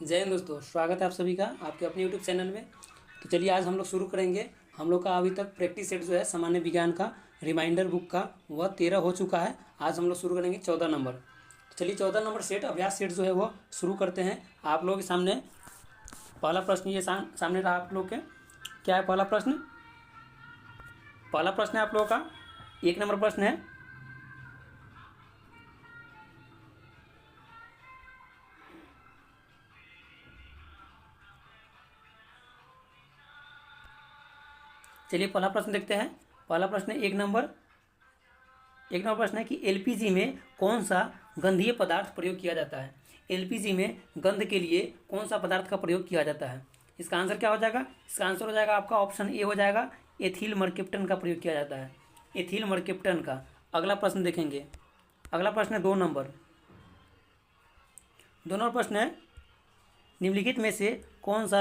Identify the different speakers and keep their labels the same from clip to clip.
Speaker 1: जय हिंद दोस्तों, स्वागत है आप सभी का आपके अपने यूट्यूब चैनल में। तो चलिए आज हम लोग शुरू करेंगे। हम लोग का अभी तक प्रैक्टिस सेट जो है सामान्य विज्ञान का रिमाइंडर बुक का वह 13 हो चुका है। आज हम लोग शुरू करेंगे 14 नंबर। तो चलिए 14 नंबर सेट अभ्यास सेट जो है वो शुरू करते हैं। आप लोगों के सामने पहला प्रश्न ये सामने रहा आप लोग के। क्या है पहला प्रश्न? पहला प्रश्न है आप लोगों का 1 नंबर प्रश्न है। चलिए पहला प्रश्न देखते हैं। पहला प्रश्न है एक नंबर प्रश्न है कि एलपीजी में कौन सा गंधीय पदार्थ प्रयोग किया जाता है। एलपीजी में गंध के लिए कौन सा पदार्थ का प्रयोग किया जाता है? इसका आंसर क्या हो जाएगा? इसका आंसर हो जाएगा आपका ऑप्शन ए हो जाएगा, एथिल मर्केप्टन का प्रयोग किया जाता है। एथिल मर्केप्टन का। अगला प्रश्न देखेंगे। अगला प्रश्न है 2 नंबर प्रश्न है निम्नलिखित में से कौन सा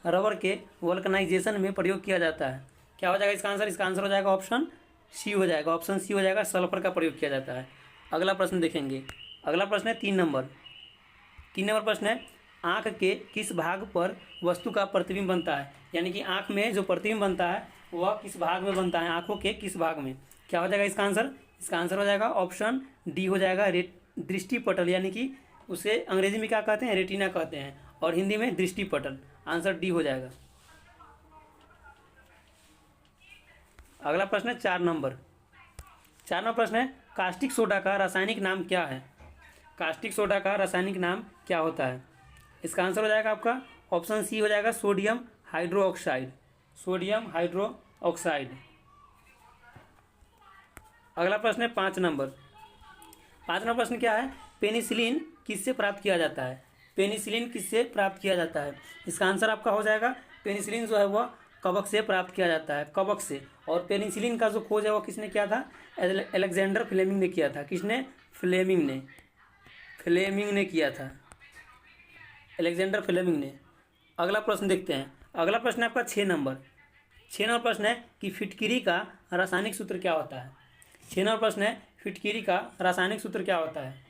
Speaker 1: रबर के वल्कनाइजेशन में प्रयोग किया जाता है? क्या हो जाएगा इसका आंसर? इसका आंसर हो जाएगा ऑप्शन सी हो जाएगा। ऑप्शन सी हो जाएगा, सल्फर का प्रयोग किया जाता है। अगला प्रश्न देखेंगे। अगला प्रश्न है 3 नंबर प्रश्न है आँख के किस भाग पर वस्तु का प्रतिबिंब बनता है? यानी कि आँख में जो प्रतिबिंब बनता है वह किस भाग में बनता है? आँखों के किस भाग में? क्या हो जाएगा इसका आंसर? इसका आंसर हो जाएगा ऑप्शन डी हो जाएगा, दृष्टिपटल। यानी कि उसे अंग्रेजी में क्या कहते हैं? रेटिना कहते हैं, और हिंदी में दृष्टिपटल। आंसर डी हो जाएगा। अगला प्रश्न है 4 नंबर प्रश्न है कास्टिक सोडा का रासायनिक नाम क्या है? कास्टिक सोडा का रासायनिक नाम क्या होता है? इसका आंसर हो जाएगा आपका ऑप्शन सी हो जाएगा, सोडियम हाइड्रोक्साइड। Sodium hydroxide. अगला प्रश्न है 5 नंबर प्रश्न क्या है? पेनिसिलिन किससे प्राप्त किया जाता है? पेनिसिलिन किससे प्राप्त किया जाता है? इसका आंसर आपका हो जाएगा पेनिसिलिन जो है वह कवक से प्राप्त किया जाता है, कवक से। और पेनिसिलिन का जो खोज है वो किसने किया था? अलेक्जेंडर फ्लेमिंग ने किया था। किसने? फ्लेमिंग ने किया था, अलेक्जेंडर फ्लेमिंग ने। अगला प्रश्न देखते हैं। अगला प्रश्न है आपका 6 नंबर प्रश्न है कि फिटकिरी का रासायनिक सूत्र क्या होता है? 6 नंबर प्रश्न है फिटकिरी का रासायनिक सूत्र क्या होता है?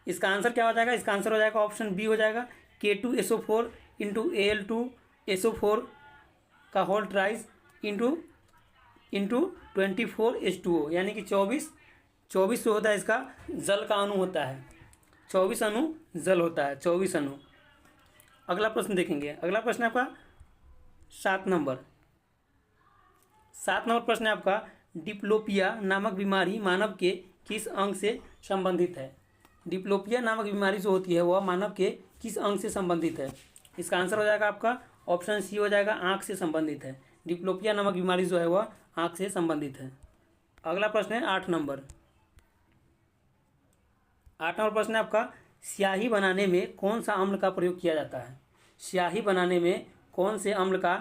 Speaker 1: इसका आंसर क्या हो जाएगा? इसका आंसर हो जाएगा ऑप्शन बी हो जाएगा, K2SO4 इंटू Al2SO4 का होल ट्राइस इंटू 24H2O, यानी कि 24 जो होता है इसका जल का अणु होता है। 24 अणु जल होता है, 24 अणु। अगला प्रश्न देखेंगे। अगला प्रश्न है आपका 7 नंबर प्रश्न है आपका डिप्लोपिया नामक बीमारी मानव के किस अंग से संबंधित है? डिप्लोपिया नामक बीमारी जो होती है वह मानव के किस अंग से संबंधित है? इसका आंसर हो जाएगा आपका ऑप्शन सी हो जाएगा, आँख से संबंधित है। डिप्लोपिया नामक बीमारी जो है वह आँख से संबंधित है। अगला प्रश्न है 8 नंबर प्रश्न है आपका स्याही बनाने में कौन सा अम्ल का प्रयोग किया जाता है? स्याही बनाने में कौन से अम्ल का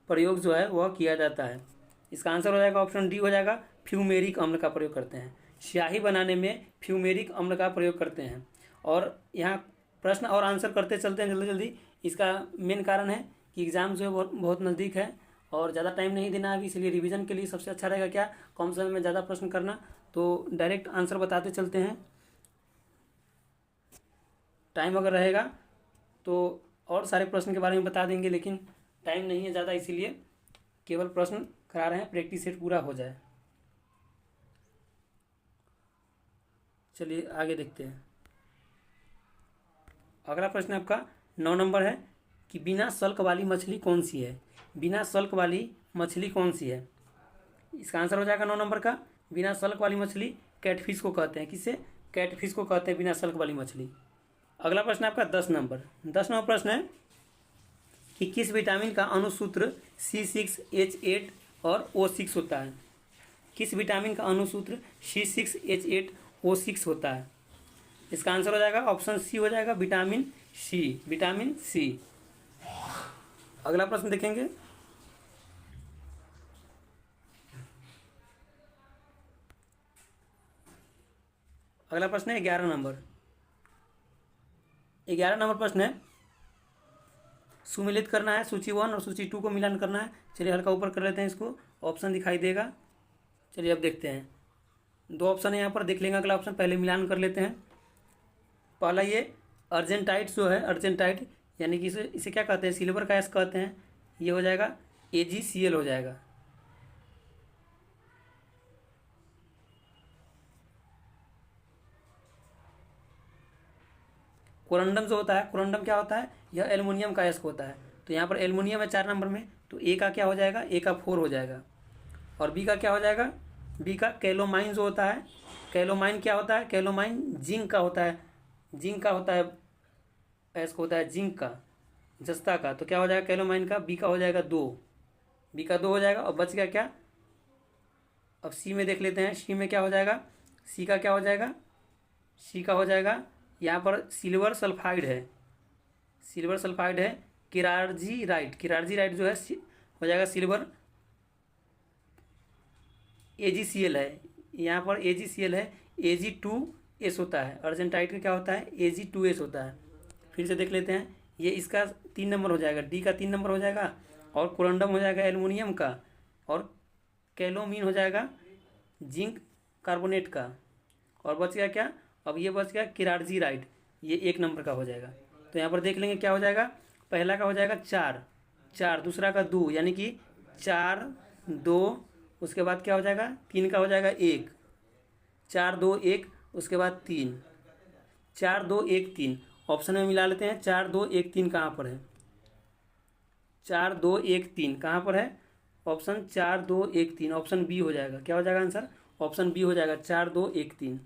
Speaker 1: प्रयोग जो है वह किया जाता है? इसका आंसर हो जाएगा ऑप्शन डी हो जाएगा, फ्यूमेरिक अम्ल का प्रयोग करते हैं। स्याही बनाने में फ्यूमेरिक अम्ल का प्रयोग करते हैं। और यहाँ प्रश्न और आंसर करते चलते हैं जल्दी जल्दी। इसका मेन कारण है कि एग्ज़ाम जो है बहुत नज़दीक है और ज़्यादा टाइम नहीं देना अभी, इसलिए रिवीजन के लिए सबसे अच्छा रहेगा क्या, कम समय में ज़्यादा प्रश्न करना। तो डायरेक्ट आंसर बताते चलते हैं। टाइम अगर रहेगा तो और सारे प्रश्न के बारे में बता देंगे, लेकिन टाइम नहीं है ज़्यादा, इसीलिए केवल प्रश्न करा रहे हैं, प्रैक्टिस सेट पूरा हो जाए। चलिए आगे देखते हैं। अगला प्रश्न आपका 9 नंबर है कि बिना सल्क वाली मछली कौन सी है? बिना सल्क वाली मछली कौन सी है? इसका आंसर हो जाएगा 9 नंबर का, बिना सल्क वाली मछली कैटफिश को कहते हैं। किससे? कैटफिश को कहते हैं बिना सल्क वाली मछली। अगला प्रश्न आपका 10 नंबर प्रश्न है कि किस विटामिन का अणुसूत्र C6H8 और O6 होता है? किस विटामिन का अणुसूत्र C6H8O6 होता है? इसका आंसर हो जाएगा ऑप्शन सी हो जाएगा, विटामिन सी। अगला प्रश्न देखेंगे। अगला प्रश्न है 11 नंबर प्रश्न है सुमिलित करना है सूची 1 और सूची 2 को मिलान करना है। चलिए हल्का ऊपर कर लेते हैं इसको, ऑप्शन दिखाई देगा। चलिए अब देखते हैं। दो ऑप्शन है यहाँ पर, देख लेंगे अगला ऑप्शन, पहले मिलान कर लेते हैं। पहला ये अर्जेंटाइट जो है, अर्जेंटाइट यानी कि इसे इसे क्या कहते हैं, सिल्वर का एस कहते हैं, ये हो जाएगा AgCl हो जाएगा। कोरंडम जो होता है, कोरंडम क्या होता है, यह एल्युमिनियम का एस होता है। तो यहाँ पर एल्युमिनियम है 4 नंबर में, तो ए का क्या हो जाएगा, ए का 4 हो जाएगा। और बी का क्या हो जाएगा, बी का कैलोमाइन जो होता है, कैलोमाइन क्या होता है, कैलोमाइन जिंक का होता है, जिंक का होता है, एस होता है जिंक का, जस्ता का। तो क्या हो जाएगा कैलोमाइन का, बी का हो जाएगा 2, बी का 2 हो जाएगा। और बच गया क्या, अब सी में देख लेते हैं, सी में क्या हो जाएगा, सी का क्या हो जाएगा, सी का हो जाएगा यहाँ पर सिल्वर सल्फाइड है, सिल्वर सल्फाइड है, किरारजी राइट, किरारजी राइट जो है हो जाएगा सिल्वर, AgCl है, यहाँ पर AgCl है, Ag2S होता है, अर्जेंटाइट का क्या होता है, Ag2S होता है। फिर से देख लेते हैं, ये इसका 3 नंबर हो जाएगा, डी का 3 नंबर हो जाएगा, और कोरंडम हो जाएगा एल्युमिनियम का, और कैलोमीन हो जाएगा जिंक कार्बोनेट का। और बच गया क्या, अब ये बच गया किरारजी राइट, ये 1 नंबर का हो जाएगा। तो यहाँ पर देख लेंगे क्या हो जाएगा, पहला का हो जाएगा 4, दूसरा का 2, यानी कि 4 2, उसके बाद क्या हो जाएगा 3 का हो जाएगा 1, 4 2 1, उसके बाद 3, 4 2 1 3। ऑप्शन में मिला लेते हैं, 4 2 1 3 कहाँ पर है, 4 2 1 3 कहाँ पर है, ऑप्शन 4 2 1 3, ऑप्शन बी हो जाएगा। क्या हो जाएगा आंसर, ऑप्शन बी हो जाएगा, 4 2 1 3।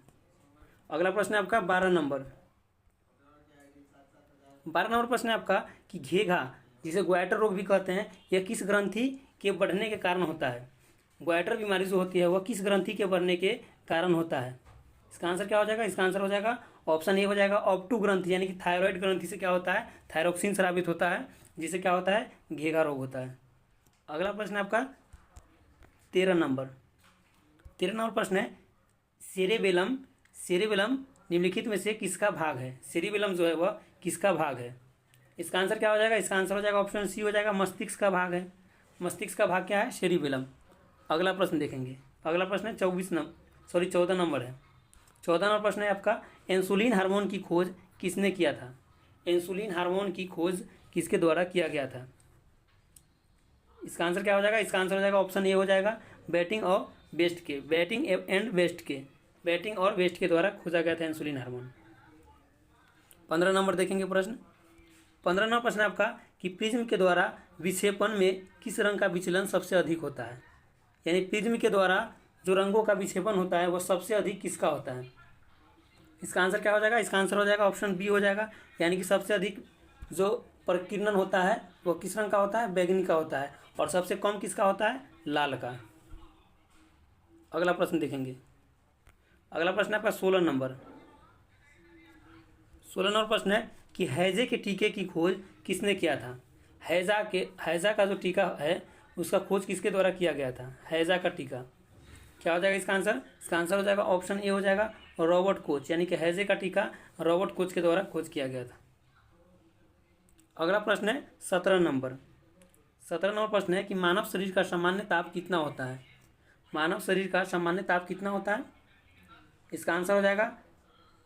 Speaker 1: अगला प्रश्न है आपका 12 नंबर, 12 नंबर प्रश्न है आपका कि घेघा जिसे ग्वाइटर रोग भी कहते हैं, यह किस ग्रंथि के बढ़ने के कारण होता है। ग्वाइटर बीमारी जो होती है वह किस ग्रंथि के बढ़ने के कारण होता है। इसका आंसर क्या हो जाएगा, इसका आंसर हो जाएगा ऑप्शन ए हो जाएगा ऑप्टू ग्रंथि, यानी कि थायराइड ग्रंथि से क्या होता है, थायरोक्सिन स्रावित होता है, जिससे क्या होता है, घेघा रोग होता है। अगला प्रश्न आपका 13 नंबर, 13 नंबर प्रश्न है सेरेबेलम, सेरेबेलम निम्नलिखित में से किसका भाग है, सेरेबेलम जो है वह किसका भाग है। इसका आंसर क्या हो जाएगा, इसका आंसर हो जाएगा ऑप्शन सी हो जाएगा, मस्तिष्क का भाग है। मस्तिष्क का भाग क्या है, सेरेबेलम। अगला प्रश्न देखेंगे, अगला प्रश्न है 14 नंबर है। 14 नंबर प्रश्न है आपका इंसुलिन हार्मोन की खोज किसने किया था। इंसुलिन हार्मोन की खोज किसके द्वारा किया गया था। इसका आंसर क्या हो जाएगा, इसका आंसर हो जाएगा ऑप्शन ए हो जाएगा बेटिंग और वेस्ट के, बेटिंग एंड वेस्ट के, बेटिंग और वेस्ट के द्वारा खोजा गया था इंसुलिन हार्मोन। 15 नंबर देखेंगे प्रश्न, 15 नंबर प्रश्न आपका कि प्रिज्म के द्वारा विक्षेपण में किस रंग का विचलन सबसे अधिक होता है। यानी प्रिज्म के द्वारा जो रंगों का विक्षेपण होता है वह सबसे अधिक किसका होता है। इसका आंसर क्या हो जाएगा, इसका आंसर हो जाएगा ऑप्शन बी हो जाएगा, यानी कि सबसे अधिक जो प्रकीर्णन होता है वह किस रंग का होता है, बैगनी का होता है, और सबसे कम किसका होता है, लाल का। अगला प्रश्न देखेंगे, अगला प्रश्न आपका 16 नंबर, 16 नंबर प्रश्न है कि हैजे के टीके की खोज किसने किया था। हैजा का जो टीका है उसका खोज किसके द्वारा किया गया था, हैजा का टीका। क्या हो जाएगा इसका आंसर, इसका आंसर हो जाएगा ऑप्शन ए हो जाएगा रॉबर्ट कोच, यानी कि हैजे का टीका रॉबर्ट कोच के द्वारा खोज किया गया था। अगला प्रश्न है 17 नंबर, 17 नंबर प्रश्न है कि मानव शरीर का सामान्य ताप कितना होता है। मानव शरीर का सामान्य ताप कितना होता है। इसका आंसर हो जाएगा,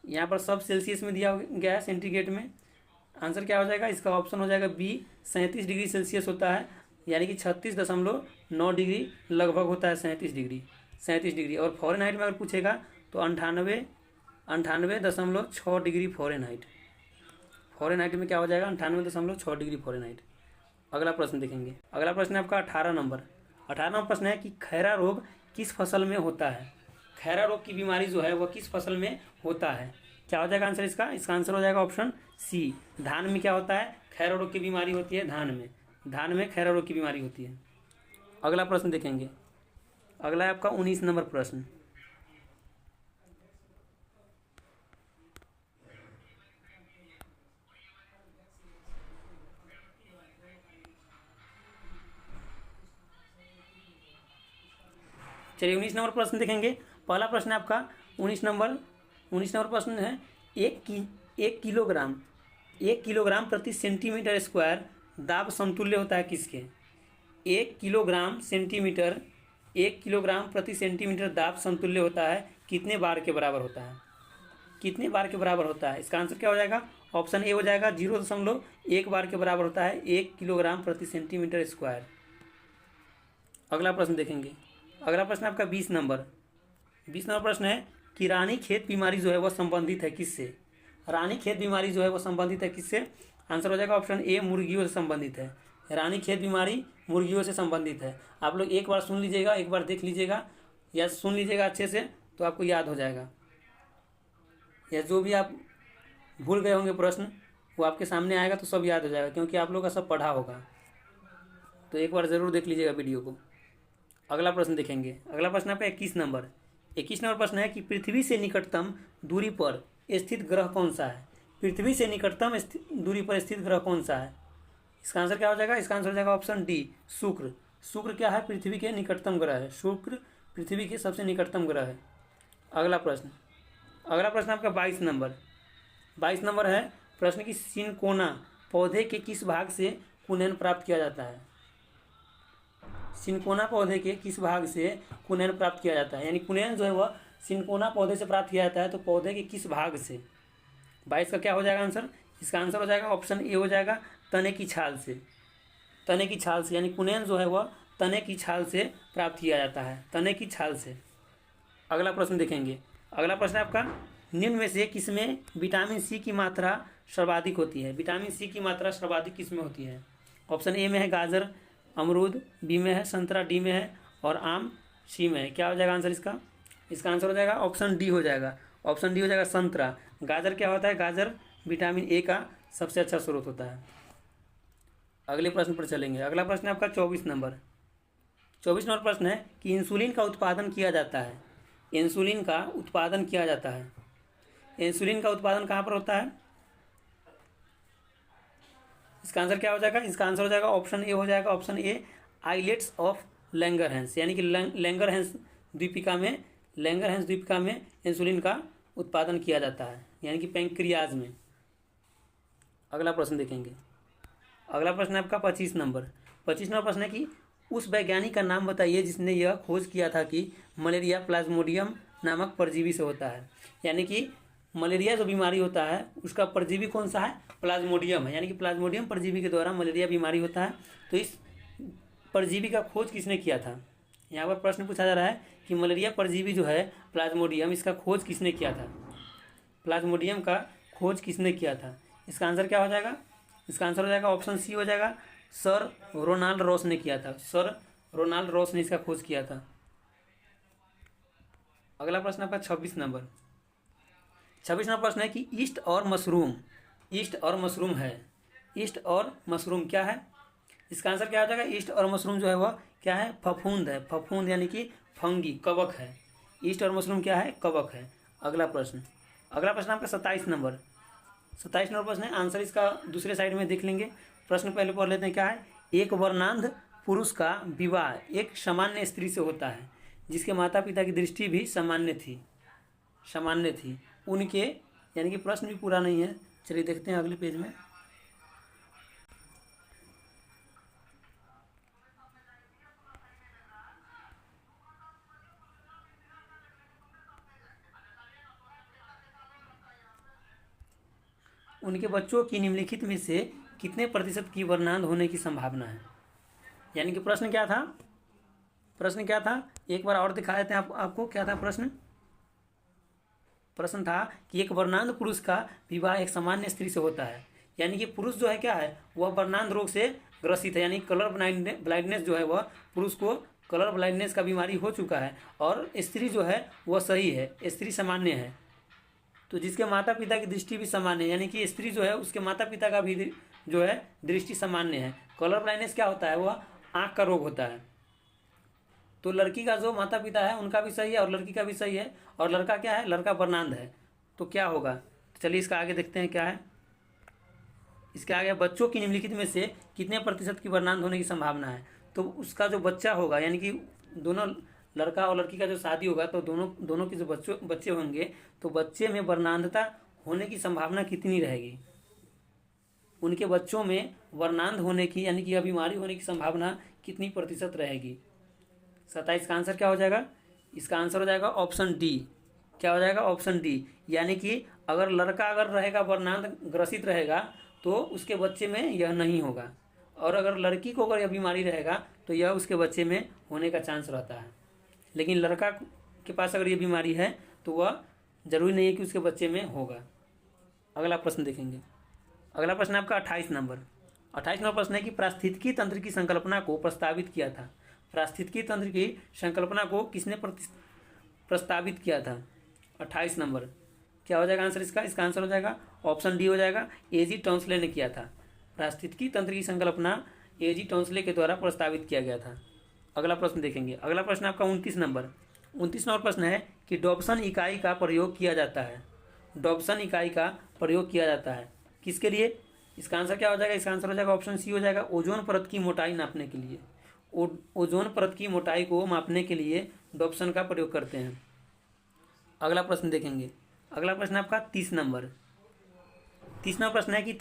Speaker 1: यहाँ पर सब सेल्सियस में दिया गया है, सेंटीग्रेड में। आंसर क्या हो जाएगा, इसका ऑप्शन हो जाएगा बी 37 डिग्री सेल्सियस होता है, यानी कि 36.9 डिग्री लगभग होता है, 37 डिग्री। और फ़ारेनहाइट में अगर पूछेगा तो 98.6 डिग्री फ़ारेनहाइट। फ़ारेनहाइट में क्या हो जाएगा 98.6 डिग्री फ़ारेनहाइट। अगला प्रश्न देखेंगे, अगला प्रश्न है आपका 18 नंबर, 18 नंबर प्रश्न है कि खैरा रोग किस फसल में होता है। खैरा रोग की बीमारी जो है वह किस फसल में होता है। क्या हो जाएगा आंसर इसका, इसका आंसर हो जाएगा ऑप्शन सी, धान में क्या होता है, खैरा रोग की बीमारी होती है, धान में खैरा रोग की बीमारी होती है। अगला प्रश्न देखेंगे, अगला है आपका 19 नंबर प्रश्न, चलिए 19 नंबर प्रश्न देखेंगे। पहला प्रश्न है आपका 19 नंबर प्रश्न है 1 किलोग्राम प्रति सेंटीमीटर स्क्वायर दाब समतुल्य होता है किसके। 1 किलोग्राम प्रति सेंटीमीटर दाब समतुल्य होता है कितने बार के बराबर होता है? कितने बार के बराबर होता है? इसका आंसर क्या हो जाएगा? ऑप्शन ए हो जाएगा, 0.1 बार के बराबर होता है 1 किलोग्राम प्रति सेंटीमीटर स्क्वायर। अगला प्रश्न देखेंगे। अगला प्रश्न आपका 20 नंबर प्रश्न है कि रानीखेत बीमारी जो है वह संबंधित है किससे? रानीखेत बीमारी जो है वह संबंधित है किससे? आंसर हो जाएगा ऑप्शन ए, मुर्गियों से संबंधित है। रानीखेत बीमारी मुर्गियों से संबंधित है। आप लोग एक बार सुन लीजिएगा, एक बार देख लीजिएगा या सुन लीजिएगा अच्छे से, तो आपको याद हो जाएगा। या जो भी आप भूल गए होंगे प्रश्न वो आपके सामने आएगा तो सब याद हो जाएगा, क्योंकि आप लोग का सब पढ़ा होगा। तो एक बार ज़रूर देख लीजिएगा वीडियो को। अगला प्रश्न देखेंगे। अगला प्रश्न आपका 21 नंबर प्रश्न है कि पृथ्वी से निकटतम दूरी पर स्थित ग्रह कौन सा है? पृथ्वी से निकटतम दूरी पर स्थित ग्रह कौन सा है? इसका आंसर क्या हो जाएगा? इसका आंसर हो जाएगा ऑप्शन डी, शुक्र। शुक्र क्या है? पृथ्वी के निकटतम ग्रह है। शुक्र पृथ्वी के सबसे निकटतम ग्रह है। अगला प्रश्न आपका 22 नंबर है प्रश्न की सिनकोना पौधे के किस भाग से कुनैन प्राप्त किया जाता है? सिनकोना पौधे के किस भाग से कुनैन प्राप्त किया जाता है? यानी कुनैन जो है वह सिनकोना पौधे से प्राप्त किया जाता है, तो पौधे के किस भाग से? 22 का क्या हो जाएगा आंसर? इसका आंसर हो जाएगा ऑप्शन ए हो जाएगा, तने की छाल से। तने की छाल से, यानी कुनैन जो है वह तने की छाल से प्राप्त किया जाता है, तने की छाल से। अगला प्रश्न देखेंगे। अगला प्रश्न आपका, निम्न में से किसमें विटामिन सी की मात्रा सर्वाधिक होती है? विटामिन सी की मात्रा सर्वाधिक किसमें होती है? ऑप्शन ए में है गाजर, अमरूद, बी में है संतरा, डी में है और आम, सी में है। क्या हो जाएगा आंसर इसका? इसका आंसर हो जाएगा ऑप्शन डी हो जाएगा। ऑप्शन डी हो जाएगा, संतरा। गाजर क्या होता है? गाजर विटामिन ए का सबसे अच्छा स्रोत होता है। अगले प्रश्न पर चलेंगे। अगला प्रश्न है आपका 24 नंबर प्रश्न है कि इंसुलिन का उत्पादन किया जाता है। इंसुलिन का उत्पादन किया जाता है। इंसुलिन का उत्पादन कहाँ पर होता है? इसका आंसर क्या हो जाएगा? इसका आंसर हो जाएगा ऑप्शन ए हो जाएगा, option A, islets of Langerhans, यानी कि लैंगरहैंस द्वीपिका में इंसुलिन का उत्पादन किया जाता है, यानी कि पैंक्रियाज में। अगला प्रश्न देखेंगे। अगला प्रश्न है आपका 25 नंबर प्रश्न है कि उस वैज्ञानिक का नाम बताइए जिसने यह खोज किया था कि मलेरिया प्लाज्मोडियम नामक परजीवी से होता है। यानी कि मलेरिया जो बीमारी होता है उसका परजीवी कौन सा है? प्लाज्मोडियम है, यानी कि प्लाज्मोडियम परजीवी के द्वारा मलेरिया बीमारी होता है। तो इस परजीवी का खोज किसने किया था? यहाँ पर प्रश्न पूछा जा रहा है कि मलेरिया परजीवी जो है प्लाज्मोडियम, इसका खोज किसने किया था? प्लाज्मोडियम का खोज किसने किया था? इसका आंसर क्या हो जाएगा? इसका आंसर हो जाएगा ऑप्शन सी हो जाएगा, सर रोनाल्ड रॉस ने किया था। सर रोनाल्ड रॉस ने इसका खोज किया था। अगला प्रश्न आपका 26 नंबर प्रश्न है कि ईस्ट और मशरूम है। ईस्ट और मशरूम क्या है? इसका आंसर क्या हो जाएगा? ईस्ट और मशरूम जो है वह क्या है? फफूंद है। फफूंद यानी कि फंगी, कवक है। ईस्ट और मशरूम क्या है? कवक है। अगला प्रश्न आपका 27 नंबर प्रश्न है। आंसर इसका दूसरे साइड में देख लेंगे। प्रश्न पहले पढ़ लेते हैं। क्या है? एक वर्णांध पुरुष का विवाह एक सामान्य स्त्री से होता है जिसके माता पिता की दृष्टि भी सामान्य थी। उनके, यानी कि प्रश्न भी पूरा नहीं है। चलिए देखते हैं अगले पेज में। उनके बच्चों की निम्नलिखित में से कितने प्रतिशत की वर्णांध होने की संभावना है? यानी कि प्रश्न क्या था? एक बार और दिखा देते हैं आपको। क्या था प्रश्न? प्रश्न था कि एक वर्णांध पुरुष का विवाह एक सामान्य स्त्री से होता है। यानी कि पुरुष जो है क्या है? वह वर्णांध रोग से ग्रसित है, यानी कलर ब्लाइंडनेस जो है वह पुरुष को कलर ब्लाइंडनेस का बीमारी हो चुका है, और स्त्री जो है वह सही है, स्त्री सामान्य है। तो जिसके माता पिता की दृष्टि भी सामान्य है, यानी कि स्त्री जो है उसके माता पिता का भी जो है दृष्टि सामान्य है। कलर ब्लाइंडनेस क्या होता है? वह आँख का रोग होता है। तो लड़की का जो माता पिता है उनका भी सही है और लड़की का भी सही है, और लड़का क्या है? लड़का वर्णांध है। तो क्या होगा? तो चलिए इसका आगे देखते हैं क्या है। इसके आगे बच्चों की निम्नलिखित में से कितने प्रतिशत की वर्णांध होने की संभावना है? तो उसका जो बच्चा होगा, यानी कि दोनों लड़का और लड़की का जो शादी होगा तो दोनों के जो बच्चे होंगे, तो बच्चे में वर्णांधता होने की संभावना कितनी रहेगी? उनके बच्चों में वर्णांध होने की, यानी कि यह बीमारी होने की संभावना कितनी प्रतिशत रहेगी? 27 का आंसर क्या हो जाएगा? इसका आंसर हो जाएगा ऑप्शन डी, क्या हो जाएगा? Option D. यानी कि अगर लड़का अगर रहेगा वर्णांत ग्रसित रहेगा तो उसके बच्चे में यह नहीं होगा, और अगर लड़की को अगर यह बीमारी रहेगा तो यह उसके बच्चे में होने का चांस रहता है। लेकिन लड़का के पास अगर ये बीमारी है तो वह जरूरी नहीं है कि उसके बच्चे में होगा। अगला प्रश्न देखेंगे। अगला प्रश्न आपका 28 नंबर। 28 नंबर प्रश्न है कि पारिस्थितिकी तंत्र की संकल्पना को प्रस्तावित किया था। पारिस्थितिकी तंत्र की संकल्पना को किसने प्रस्तावित किया था? 28 नंबर। क्या हो जाएगा आंसर इसका? इसका आंसर हो जाएगा ऑप्शन डी हो जाएगा, एजी टॉन्सले ने किया था। पारिस्थितिकी तंत्र की संकल्पना एजी टॉन्सले के द्वारा प्रस्तावित किया गया था। अगला प्रश्न देखेंगे। अगला प्रश्न आपका 29 नंबर। 29 नंबर प्रश्न है कि डॉप्सन इकाई का प्रयोग किया जाता है। डॉप्सन इकाई का प्रयोग किया जाता है किसके लिए? इसका आंसर क्या हो जाएगा? इसका आंसर हो जाएगा ऑप्शन सी हो जाएगा, ओजोन परत की मोटाई नापने के लिए। ओजोन परत की मोटाई को मापने के लिए डॉप्सन का प्रयोग करते हैं। अगला प्रश्न देखेंगे। अगला प्रश्न आपका 30 नंबर। 30 नंबर प्रश्न है कि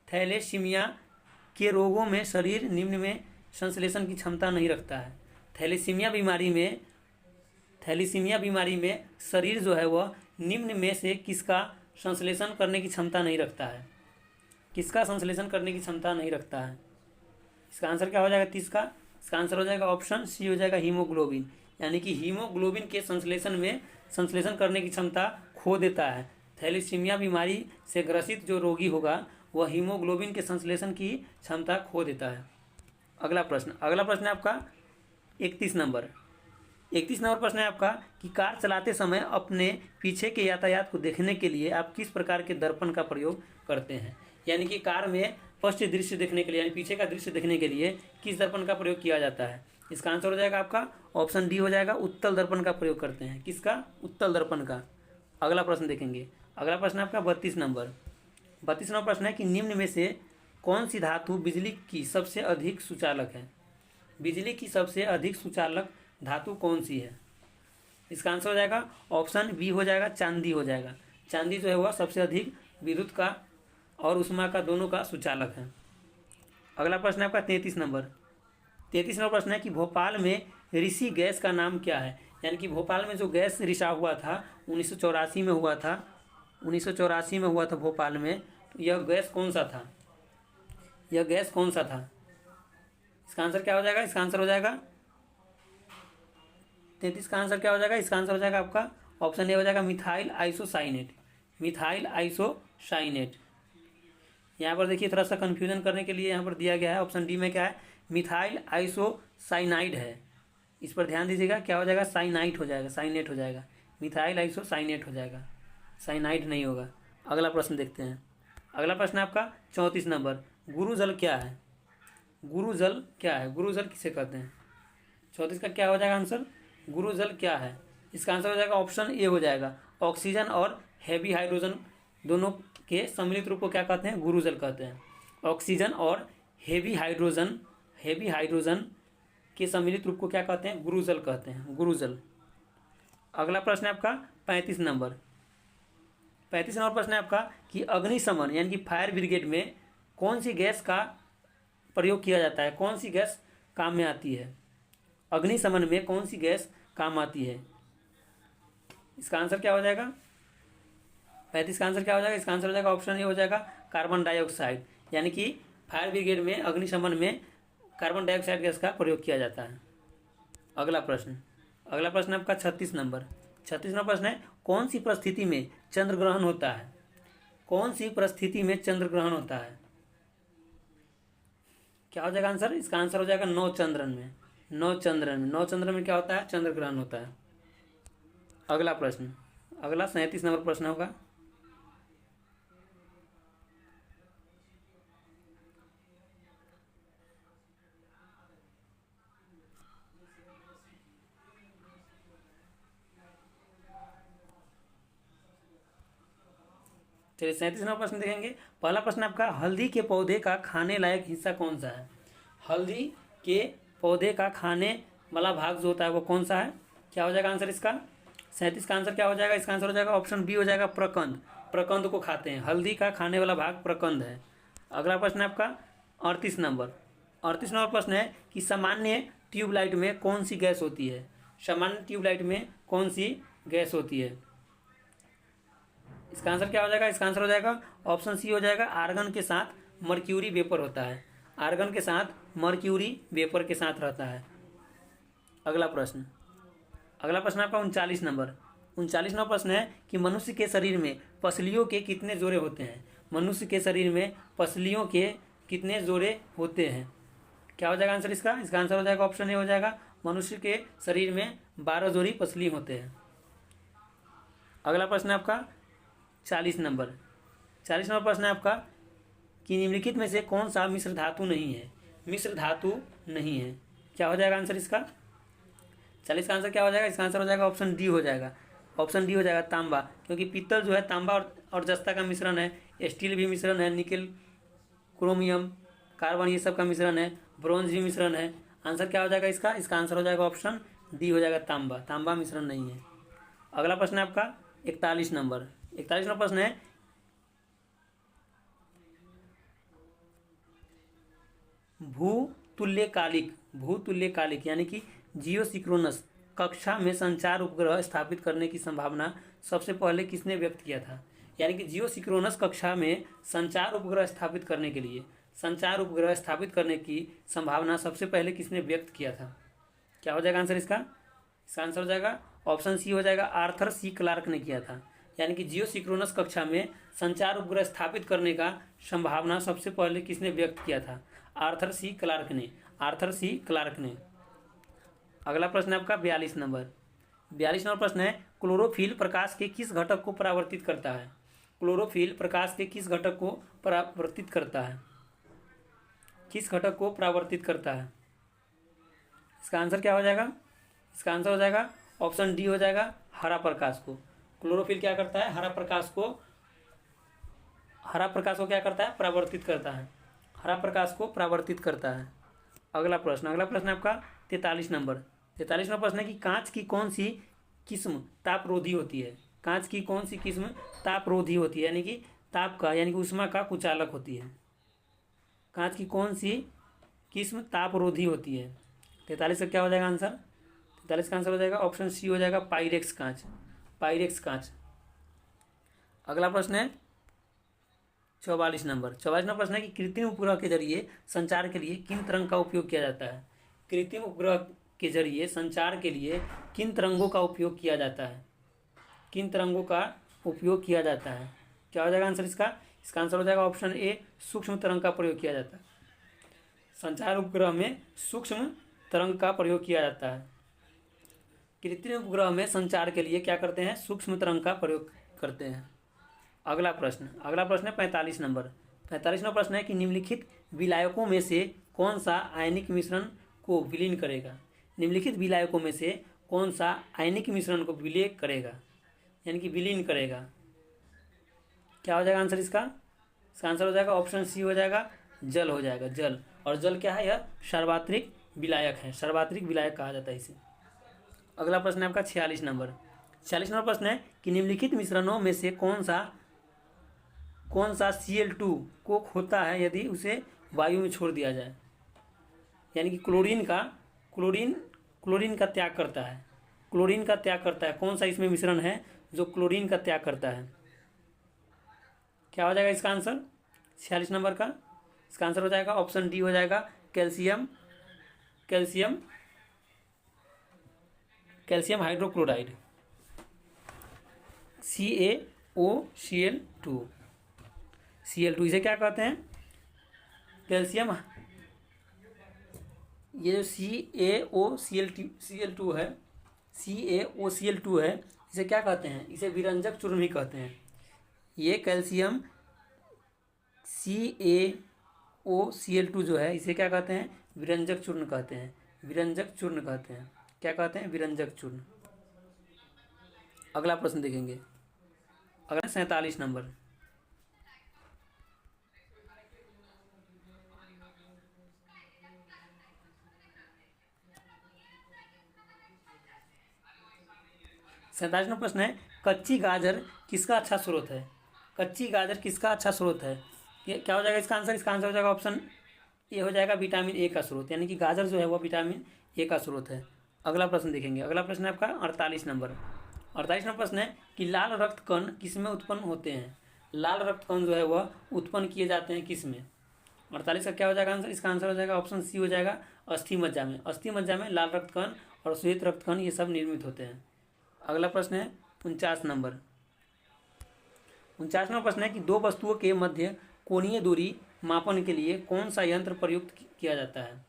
Speaker 1: थैलेसीमिया के रोगों में शरीर निम्न में संश्लेषण की क्षमता नहीं रखता है। थैलेसीमिया बीमारी में शरीर जो है वह निम्न में से किसका संश्लेषण करने की क्षमता नहीं रखता है? किसका संश्लेषण करने की क्षमता नहीं रखता है? इसका आंसर क्या हो जाएगा 30 का? इसका आंसर हो जाएगा ऑप्शन सी हो जाएगा, हीमोग्लोबिन। यानी कि हीमोग्लोबिन के संश्लेषण करने की क्षमता खो देता है। थैलेसीमिया बीमारी से ग्रसित जो रोगी होगा वह हीमोग्लोबिन के संश्लेषण की क्षमता खो देता है। अगला प्रश्न है आपका 31 नंबर। 31 नंबर प्रश्न है आपका कि कार चलाते समय अपने पीछे के यातायात को देखने के लिए आप किस प्रकार के दर्पण का प्रयोग करते हैं? यानी कि कार में पश्चिम दृश्य देखने के लिए, यानी पीछे का दृश्य देखने के लिए किस दर्पण का प्रयोग किया जाता है? इसका आंसर हो जाएगा आपका ऑप्शन डी हो जाएगा, उत्तल दर्पण का प्रयोग करते हैं। किसका? उत्तल दर्पण का। अगला प्रश्न देखेंगे। अगला प्रश्न आपका 32 नंबर। 32 नंबर प्रश्न है कि निम्न में से कौन सी धातु बिजली की सबसे अधिक सुचालक है? बिजली की सबसे अधिक सुचालक धातु कौन सी है? इसका आंसर हो जाएगा ऑप्शन बी हो जाएगा, चांदी हो जाएगा। चांदी जो है वह सबसे अधिक विद्युत का और ऊष्मा का दोनों का सुचालक है। अगला प्रश्न है आपका 33 नंबर। 33 नंबर प्रश्न है कि भोपाल में ऋषि गैस का नाम क्या है? यानी कि भोपाल में जो गैस रिसाव हुआ था 1984 में हुआ था, 1984 में हुआ था भोपाल में, तो यह गैस कौन सा था? यह गैस कौन सा था? इसका आंसर क्या हो जाएगा? इसका आंसर हो जाएगा 33 का आंसर क्या हो जाएगा? इसका आंसर हो जाएगा आपका ऑप्शन ए हो जाएगा, मिथाइल आइसोसाइनेट। Methyl isocyanate. यहाँ पर देखिए थोड़ा सा कंफ्यूजन करने के लिए यहाँ पर दिया गया है, ऑप्शन डी में क्या है? मिथाइल आइसोसाइनाइड है। इस पर ध्यान दीजिएगा, क्या हो जाएगा? साइनाइट हो जाएगा, साइनेट हो जाएगा। मिथाइल आइसोसाइनेट हो जाएगा, साइनाइड नहीं होगा। अगला प्रश्न देखते हैं। अगला प्रश्न आपका 34 नंबर। गुरुजल क्या है? गुरुजल क्या है? गुरुजल किसे कहते हैं? 34 का क्या हो जाएगा आंसर? गुरुजल क्या है? इसका आंसर हो जाएगा ऑप्शन ए हो जाएगा, ऑक्सीजन और हेवी हाइड्रोजन दोनों के सम्मिलित रूप को क्या कहते हैं? गुरुजल कहते हैं। ऑक्सीजन और हेवी हाइड्रोजन के सम्मिलित रूप को क्या कहते हैं? गुरुजल कहते हैं, गुरुजल। अगला प्रश्न है आपका 35 नंबर। 35 नंबर प्रश्न है आपका कि अग्निशमन यानी कि फायर ब्रिगेड में कौन सी गैस का प्रयोग किया जाता है? कौन सी गैस काम में आती है? अग्निशमन में कौन सी गैस काम आती है? इसका आंसर क्या हो जाएगा? 35 का आंसर क्या हो जाएगा? इसका आंसर हो जाएगा ऑप्शन ए हो जाएगा, कार्बन डाइऑक्साइड। यानी कि फायर ब्रिगेड में, अग्निशमन में कार्बन डाइऑक्साइड गैस का प्रयोग किया जाता है। अगला प्रश्न आपका 36 नंबर। 36 नंबर प्रश्न है, कौन सी परिस्थिति में चंद्र ग्रहण होता है? कौन सी परिस्थिति में चंद्र ग्रहण होता है? क्या हो जाएगा आंसर? इसका आंसर हो जाएगा 9 चंद्रन में। 9 चंद्रन में क्या होता है? चंद्र ग्रहण होता है। अगला प्रश्न, अगला 37 नंबर प्रश्न होगा। चलिए 37 नंबर प्रश्न देखेंगे। पहला प्रश्न आपका, हल्दी के पौधे का खाने लायक हिस्सा कौन सा है? हल्दी के पौधे का खाने वाला भाग जो होता है वो कौन सा है? क्या हो जाएगा आंसर इसका? 37 का आंसर क्या हो जाएगा? इसका आंसर हो जाएगा ऑप्शन बी हो जाएगा, प्रकंद। प्रकंद को खाते हैं, हल्दी का खाने वाला भाग प्रकंद है। अगला प्रश्न है आपका 38 नंबर। 38 नंबर प्रश्न है कि सामान्य ट्यूबलाइट में कौन सी गैस होती है? सामान्य ट्यूबलाइट में कौन सी गैस होती है। इसका आंसर क्या हो जाएगा? इसका आंसर हो जाएगा ऑप्शन सी हो जाएगा, आर्गन के साथ मर्क्यूरी वेपर होता है। आर्गन के साथ मर्क्यूरी वेपर के साथ रहता है। अगला प्रश्न आपका 39 नंबर। 39वां प्रश्न है कि मनुष्य के शरीर में पसलियों के कितने जोड़े होते हैं? मनुष्य के शरीर में पसलियों के कितने जोड़े होते हैं? क्या हो जाएगा आंसर इसका? इसका आंसर हो जाएगा ऑप्शन ए हो जाएगा, मनुष्य के शरीर में 12 जोड़ी पसली होते हैं। अगला प्रश्न है आपका 40 नंबर। 40 नंबर प्रश्न है आपका कि निम्नलिखित में से कौन सा मिश्र धातु नहीं है? मिश्र धातु नहीं है। क्या हो जाएगा आंसर इसका? 40 का आंसर क्या हो जाएगा? इसका आंसर हो जाएगा ऑप्शन डी हो जाएगा। ऑप्शन डी हो जाएगा तांबा, क्योंकि पीतल जो है तांबा और जस्ता का मिश्रण है, स्टील भी मिश्रण है, निकेल, क्रोमियम, कार्बन ये सब का मिश्रण है, ब्रॉन्ज भी मिश्रण है। आंसर क्या हो जाएगा इसका? इसका आंसर हो जाएगा ऑप्शन डी हो जाएगा तांबा। तांबा मिश्रण नहीं है। अगला प्रश्न है आपका 41 नंबर। 41 नंबर प्रश्न है भूतुल्यकालिक यानी कि जियोसिंक्रोनस कक्षा में संचार उपग्रह स्थापित करने की संभावना सबसे पहले किसने व्यक्त किया था? यानी कि जियोसिंक्रोनस कक्षा में संचार उपग्रह स्थापित करने के लिए संभावना सबसे पहले किसने व्यक्त किया था? क्या हो जाएगा आंसर इसका? इसका आंसर हो जाएगा ऑप्शन सी हो जाएगा, आर्थर सी क्लार्क ने किया था। यानी कि जियोसिंक्रोनस कक्षा में संचार उपग्रह स्थापित करने का संभावना सबसे पहले किसने व्यक्त किया था? आर्थर सी क्लार्क ने। अगला प्रश्न है आपका 42 नंबर। 42 नंबर प्रश्न है क्लोरोफिल प्रकाश के किस घटक को परावर्तित करता है? क्लोरोफिल प्रकाश के किस घटक को परावर्तित करता है? इसका आंसर क्या हो जाएगा? इसका आंसर हो जाएगा ऑप्शन डी हो जाएगा, हरा प्रकाश को। क्लोरोफिल क्या करता है? हरा प्रकाश को क्या करता है? परावर्तित करता है। अगला प्रश्न है आपका 43 नंबर। 43 नंबर प्रश्न है कि कांच की कौन सी किस्म तापरोधी होती है? कांच की कौन सी किस्म तापरोधी होती है? यानी कि ताप का यानी कि ऊष्मा का कुचालक होती है। कांच की कौन सी किस्म तापरोधी होती है? 43 का क्या हो जाएगा आंसर? 43 का आंसर हो जाएगा ऑप्शन सी हो जाएगा, पाइरेक्स कांच। अगला प्रश्न है 44 नंबर। 44 नंबर प्रश्न है कि कृत्रिम उपग्रह के जरिए संचार के लिए किन तरंग का उपयोग किया जाता है? कृत्रिम उपग्रह के जरिए संचार के लिए किन तरंगों का उपयोग किया जाता है? क्या हो जाएगा आंसर इसका? इसका आंसर हो जाएगा ऑप्शन ए, सूक्ष्म तरंग का प्रयोग किया जाता है। संचार उपग्रह में सूक्ष्म तरंग का प्रयोग किया जाता है। कृत्रिम उपग्रह में संचार के लिए क्या करते हैं? सूक्ष्म तरंग का प्रयोग करते हैं। अगला प्रश्न है 45 नंबर। 45 नंबर प्रश्न है कि निम्नलिखित विलायकों में से कौन सा आयनिक मिश्रण को विलीन करेगा? निम्नलिखित विलायकों में से कौन सा आयनिक मिश्रण को विलय करेगा यानी कि विलीन करेगा? क्या हो जाएगा आंसर इसका? इसका आंसर हो जाएगा ऑप्शन सी हो जाएगा, जल हो जाएगा, जल। और जल क्या है? यह सार्वत्रिक विलायक है, सार्वत्रिक विलायक कहा जाता है इसे। अगला प्रश्न है आपका 46 नंबर। 46 नंबर प्रश्न है कि निम्नलिखित मिश्रणों में से कौन सा Cl2 को होता है यदि उसे वायु में छोड़ दिया जाए? यानी कि क्लोरीन का त्याग करता है। कौन सा इसमें मिश्रण है जो क्लोरीन का त्याग करता है? क्या हो जाएगा इसका आंसर 46 नंबर का? इसका आंसर हो जाएगा ऑप्शन डी हो जाएगा, कैल्शियम हाइड्रोक्लोराइड, CaOCl2। इसे क्या कहते हैं? कैल्शियम, ये जो CaOCl2 है, इसे क्या कहते हैं? इसे विरंजक चूर्ण भी कहते हैं। ये कैल्शियम CaOCl2 जो है, इसे क्या कहते हैं? विरंजक चूर्ण कहते हैं। क्या कहते हैं? विरंजक चूर्ण। अगला प्रश्न देखेंगे। अगला 47 नंबर। 47 नंबर प्रश्न है कच्ची गाजर किसका अच्छा स्रोत है? ये क्या हो जाएगा इसका आंसर? इसका आंसर हो जाएगा ऑप्शन ए हो जाएगा, विटामिन ए का स्रोत। यानी कि गाजर जो है वह विटामिन ए का स्रोत है। अगला प्रश्न देखेंगे। अगला प्रश्न है आपका 48 नंबर। 48 नंबर प्रश्न है कि लाल रक्त कण किस में उत्पन्न होते हैं। लाल रक्त कण जो है वह उत्पन्न किए जाते हैं किस में। 48 का क्या हो जाएगा आंसर, इसका आंसर हो जाएगा ऑप्शन सी हो जाएगा, अस्थि मज्जा में। अस्थि मज्जा में लाल रक्त कण और श्वेत रक्त कण ये सब निर्मित होते हैं। अगला प्रश्न है 49 नंबर। 49वां प्रश्न है कि दो वस्तुओं के मध्य कोणीय दूरी मापन के लिए कौन सा यंत्र प्रयुक्त किया जाता है।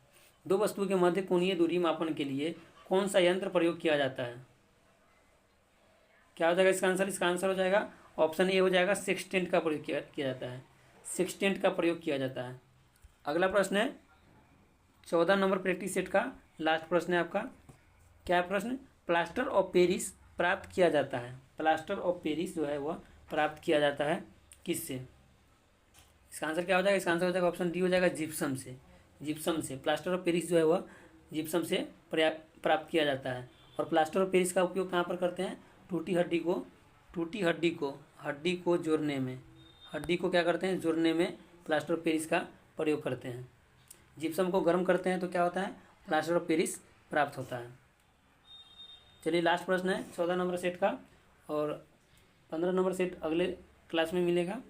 Speaker 1: दो वस्तुओं के मध्य कोणीय दूरी मापन के लिए कौन सा यंत्र प्रयोग किया जाता है। क्या हो जाएगा इसका आंसर, इसका आंसर हो जाएगा ऑप्शन ए हो जाएगा, सेक्सटेंट का प्रयोग किया जाता है। सेक्सटेंट का प्रयोग किया जाता है। अगला प्रश्न है 14 नंबर प्रैक्टिस सेट का लास्ट प्रश्न है आपका। क्या है प्रश्न, प्लास्टर ऑफ पेरिस प्राप्त किया जाता है। प्लास्टर ऑफ पेरिस जो है वह प्राप्त किया जाता है किससे। इसका आंसर क्या हो जाएगा, इसका आंसर हो जाएगा ऑप्शन डी हो जाएगा, जिप्सम से। जिप्सम से प्लास्टर ऑफ पेरिस जो है वह जिप्सम से प्राप्त किया जाता है। और प्लास्टर ऑफ पेरिस का उपयोग कहाँ पर करते हैं, टूटी हड्डी को जोड़ने में, हड्डी को क्या करते हैं, जोड़ने में प्लास्टर ऑफ पेरिस का प्रयोग करते हैं। जिप्सम को गर्म करते हैं तो क्या होता है, प्लास्टर ऑफ पेरिस प्राप्त होता है। चलिए लास्ट प्रश्न है 14 नंबर सेट का, और 15 नंबर सेट अगले क्लास में मिलेगा।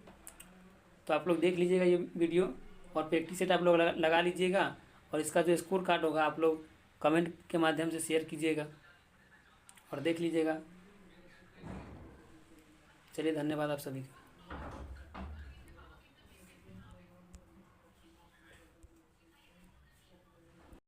Speaker 1: तो आप लोग देख लीजिएगा ये वीडियो, और प्रैक्टिस सेट आप लोग लगा लीजिएगा, और इसका जो स्कोर कार्ड होगा आप लोग कमेंट के माध्यम से शेयर कीजिएगा और देख लीजिएगा। चलिए धन्यवाद आप सभी का।